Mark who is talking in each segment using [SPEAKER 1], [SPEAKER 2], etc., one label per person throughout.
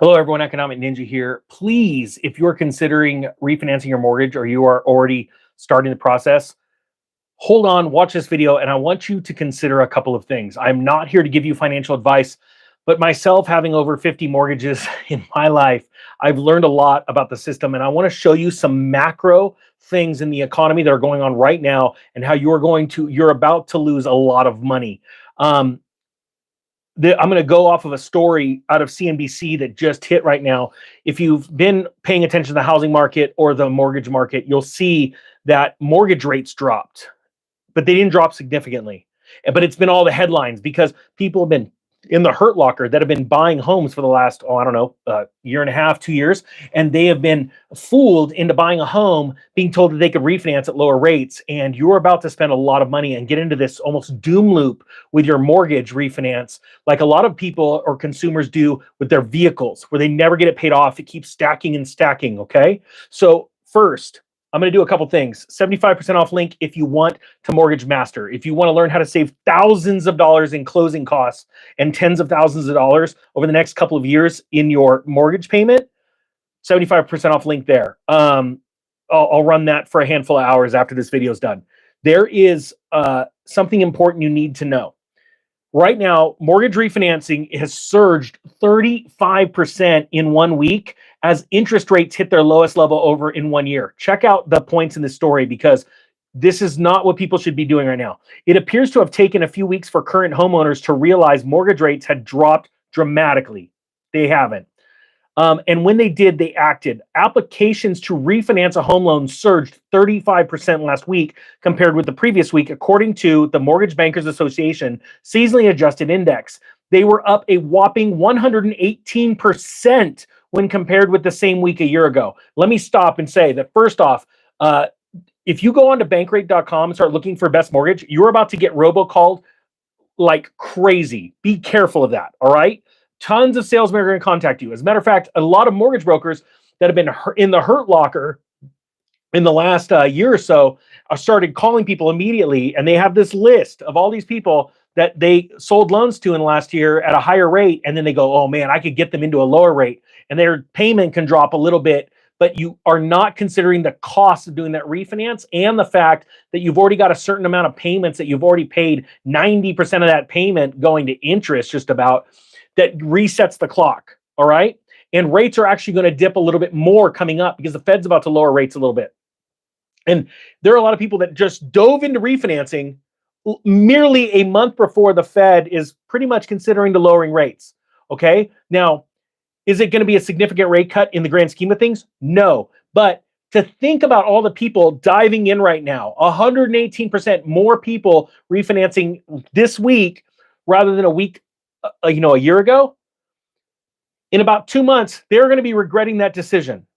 [SPEAKER 1] Hello, everyone. Economic Ninja here. Please, if you're considering refinancing your mortgage or you are already starting the process, hold on, watch this video, and I want you to consider a couple of things. I'm not here to give you financial advice, but myself having over 50 mortgages in my life, I've learned a lot about the system, and I want to show you some macro things in the economy that are going on right now and how you're about to lose a lot of money. Um, I'm going to go off of a story out of CNBC that just hit right now. If you've been paying attention to the housing market or the mortgage market, you'll see that mortgage rates dropped, but they didn't drop significantly. But it's been all the headlines because people have been in the hurt locker that have been buying homes for the last, year and a half, 2 years. And they have been fooled into buying a home, being told that they could refinance at lower rates. And you're about to spend a lot of money and get into this almost doom loop with your mortgage refinance, like a lot of people or consumers do with their vehicles, where they never get it paid off. It keeps stacking and stacking. Okay. So first, I'm going to do a couple things. 75% off link if you want to mortgage master. If you want to learn how to save thousands of dollars in closing costs and tens of thousands of dollars over the next couple of years in your mortgage payment, 75% off link there. I'll run that for a handful of hours after this video is done. There is something important you need to know. Right now, mortgage refinancing has surged 35% in 1 week as interest rates hit their lowest level over in 1 year. Check out the points in the story because this is not what people should be doing right now. It appears to have taken a few weeks for current homeowners to realize mortgage rates had dropped dramatically. They haven't. And when they did, they acted. Applications to refinance a home loan surged 35% last week compared with the previous week, according to the Mortgage Bankers Association seasonally adjusted index. They were up a whopping 118% when compared with the same week a year ago. Let me stop and say that first off, if you go onto bankrate.com and start looking for best mortgage, you're about to get robocalled like crazy. Be careful of that, all right? Tons of salesmen are going to contact you. As a matter of fact, a lot of mortgage brokers that have been in the hurt locker in the last year or so started calling people immediately, and they have this list of all these people that they sold loans to in the last year at a higher rate, and then they go, oh man, I could get them into a lower rate, and their payment can drop a little bit, but you are not considering the cost of doing that refinance and the fact that you've already got a certain amount of payments that you've already paid 90% of that payment going to interest just about. That resets the clock, all right? And rates are actually going to dip a little bit more coming up because the Fed's about to lower rates a little bit. And there are a lot of people that just dove into refinancing merely a month before the Fed is pretty much considering the lowering rates, okay? Now, is it going to be a significant rate cut in the grand scheme of things? No, but to think about all the people diving in right now, 118% more people refinancing this week rather than a year ago, in about 2 months, they're going to be regretting that decision.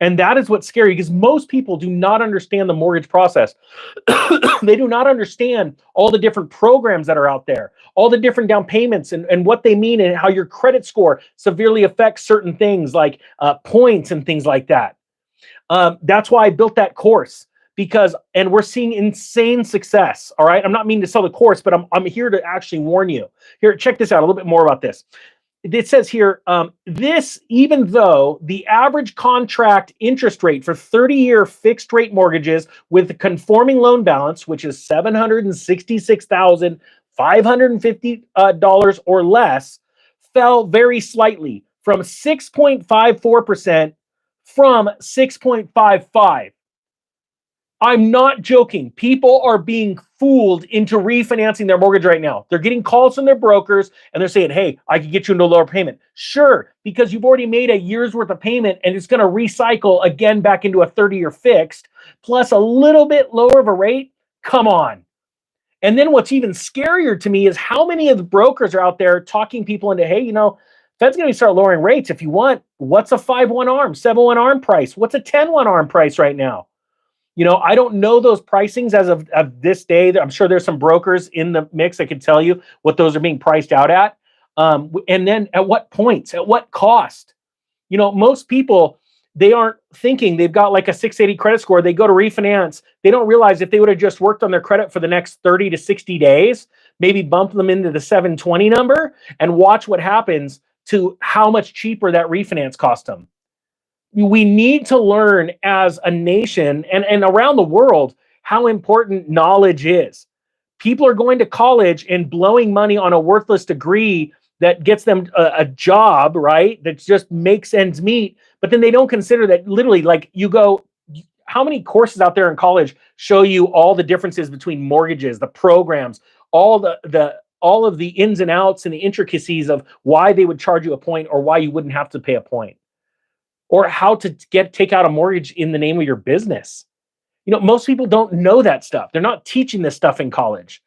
[SPEAKER 1] And that is what's scary because most people do not understand the mortgage process. They do not understand all the different programs that are out there, all the different down payments and what they mean and how your credit score severely affects certain things like points and things like that. That's why I built that course. And we're seeing insane success. All right. I'm not meaning to sell the course, but I'm here to actually warn you. Here, check this out a little bit more about this. It says here, even though the average contract interest rate for 30-year fixed rate mortgages with the conforming loan balance, which is $766,550 or less, fell very slightly from 6.54% from 6.55%. I'm not joking. People are being fooled into refinancing their mortgage right now. They're getting calls from their brokers and they're saying, hey, I can get you into a lower payment. Sure, because you've already made a year's worth of payment and it's going to recycle again back into a 30-year fixed plus a little bit lower of a rate. Come on. And then what's even scarier to me is how many of the brokers are out there talking people into, hey, Fed's going to start lowering rates if you want. What's a 5-1 ARM, 7-1 ARM price? What's a 10-1 ARM price right now? I don't know those pricings as of this day. I'm sure there's some brokers in the mix that could tell you what those are being priced out at. And then at what points, at what cost? Most people, they aren't thinking they've got like a 680 credit score. They go to refinance. They don't realize if they would have just worked on their credit for the next 30 to 60 days, maybe bump them into the 720 number and watch what happens. to how much cheaper that refinance cost them. We need to learn as a nation and around the world how important knowledge is. People are going to college and blowing money on a worthless degree that gets them a job, right? That just makes ends meet. But then they don't consider that literally, like you go, how many courses out there in college show you all the differences between mortgages, the programs, all of the ins and outs and the intricacies of why they would charge you a point or why you wouldn't have to pay a point, or how to take out a mortgage in the name of your business. Most people don't know that stuff. They're not teaching this stuff in college.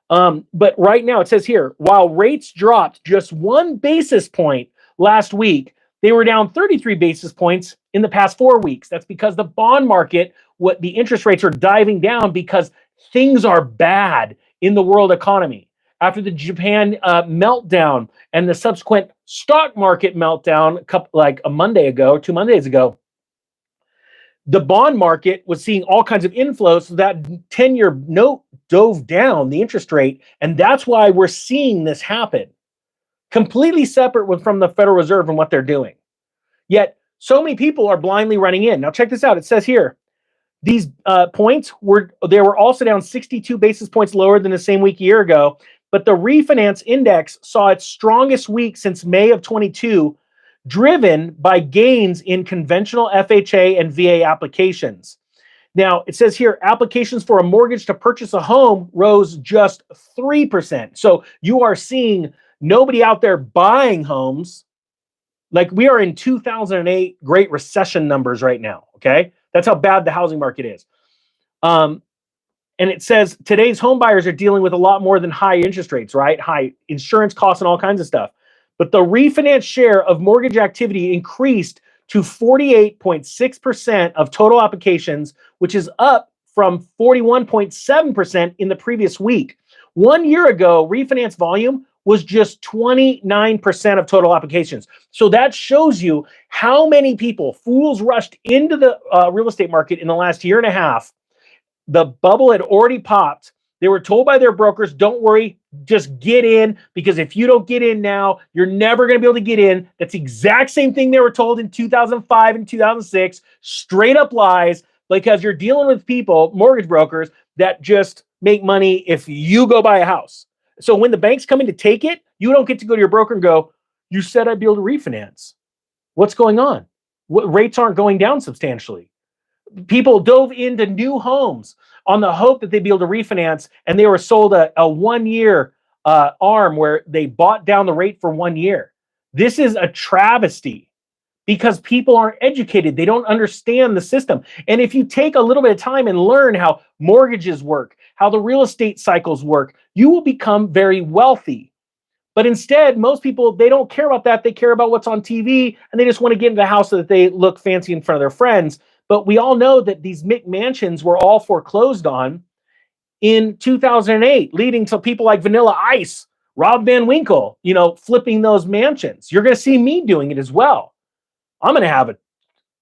[SPEAKER 1] But right now it says here, while rates dropped just 1 basis point last week, they were down 33 basis points in the past 4 weeks. That's because the bond market, the interest rates are diving down because things are bad in the world economy. After the Japan meltdown and the subsequent stock market meltdown, like a Monday ago, 2 Mondays ago, the bond market was seeing all kinds of inflows. So that 10-year note dove down, the interest rate, and that's why we're seeing this happen. Completely separate from the Federal Reserve and what they're doing. Yet, so many people are blindly running in. Now, check this out. It says here, these points were also down 62 basis points lower than the same week a year ago, but the refinance index saw its strongest week since May of 22, driven by gains in conventional FHA and VA applications. Now, it says here, applications for a mortgage to purchase a home rose just 3%. So you are seeing nobody out there buying homes. Like, we are in 2008 Great Recession numbers right now, okay? That's how bad the housing market is. And it says today's home buyers are dealing with a lot more than high interest rates, right? High insurance costs and all kinds of stuff. But the refinance share of mortgage activity increased to 48.6% of total applications, which is up from 41.7% in the previous week. 1 year ago, refinance volume was just 29% of total applications. So that shows you how many fools rushed into the real estate market in the last year and a half. The bubble had already popped. They were told by their brokers, don't worry, just get in, because if you don't get in now, you're never going to be able to get in. That's the exact same thing they were told in 2005 and 2006. Straight up lies, because you're dealing with people, mortgage brokers, that just make money if you go buy a house. So when the bank's coming to take it, you don't get to go to your broker and go, you said I'd be able to refinance. What's going on? Rates aren't going down substantially. People dove into new homes on the hope that they'd be able to refinance, and they were sold a 1 year arm where they bought down the rate for 1 year. This is a travesty because people aren't educated. They don't understand the system. And if you take a little bit of time and learn how mortgages work, how the real estate cycles work, you will become very wealthy. But instead, most people, they don't care about that. They care about what's on TV, and they just want to get into the house so that they look fancy in front of their friends. But we all know that these McMansions were all foreclosed on in 2008, leading to people like Vanilla Ice, Rob Van Winkle, flipping those mansions. You're going to see me doing it as well. I'm going to have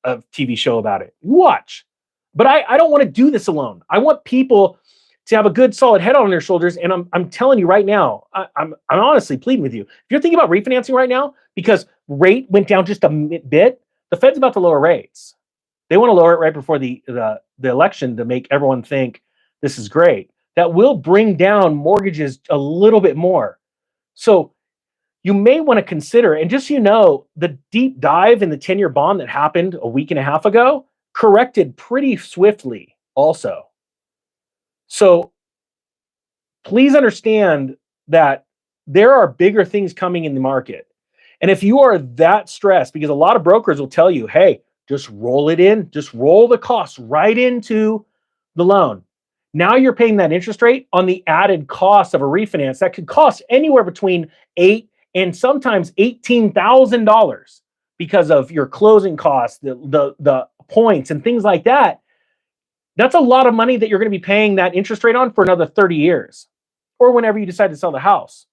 [SPEAKER 1] a TV show about it. Watch. But I don't want to do this alone. I want people to have a good, solid head on their shoulders. And I'm telling you right now, I'm honestly pleading with you. If you're thinking about refinancing right now, because rate went down just a bit, the Fed's about to lower rates. They want to lower it right before the election to make everyone think this is great. That will bring down mortgages a little bit more. So you may want to consider, and just the deep dive in the 10-year bond that happened a week and a half ago corrected pretty swiftly also. So please understand that there are bigger things coming in the market. And if you are that stressed, because a lot of brokers will tell you, hey, just roll it in, just roll the costs right into the loan. Now you're paying that interest rate on the added cost of a refinance that could cost anywhere between $8,000 and sometimes $18,000 because of your closing costs, the points and things like that. That's a lot of money that you're going to be paying that interest rate on for another 30 years or whenever you decide to sell the house.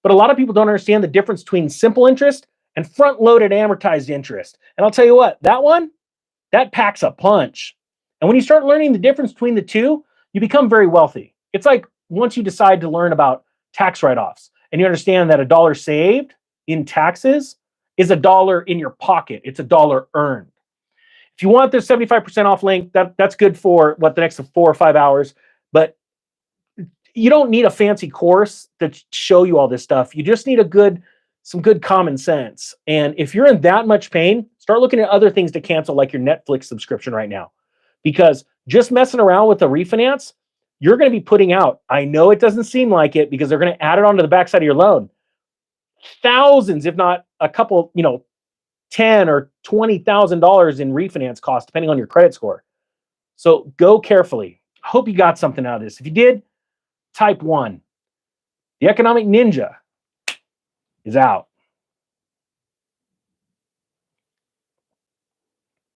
[SPEAKER 1] But a lot of people don't understand the difference between simple interest and front-loaded amortized interest. And I'll tell you what, that packs a punch. And when you start learning the difference between the two, you become very wealthy. It's like once you decide to learn about tax write-offs and you understand that $1 saved in taxes is $1 in your pocket. It's $1 earned. If you want this 75% off link, that's good for the next 4 or 5 hours. But you don't need a fancy course to show you all this stuff. You just need some good common sense. And if you're in that much pain, start looking at other things to cancel, like your Netflix subscription right now. Because just messing around with the refinance, you're going to be putting out, I know it doesn't seem like it, because they're going to add it onto the backside of your loan, thousands, if not a couple, $10,000 or $20,000 in refinance costs, depending on your credit score. So go carefully. I hope you got something out of this. If you did, type 1. The Economic Ninja is out.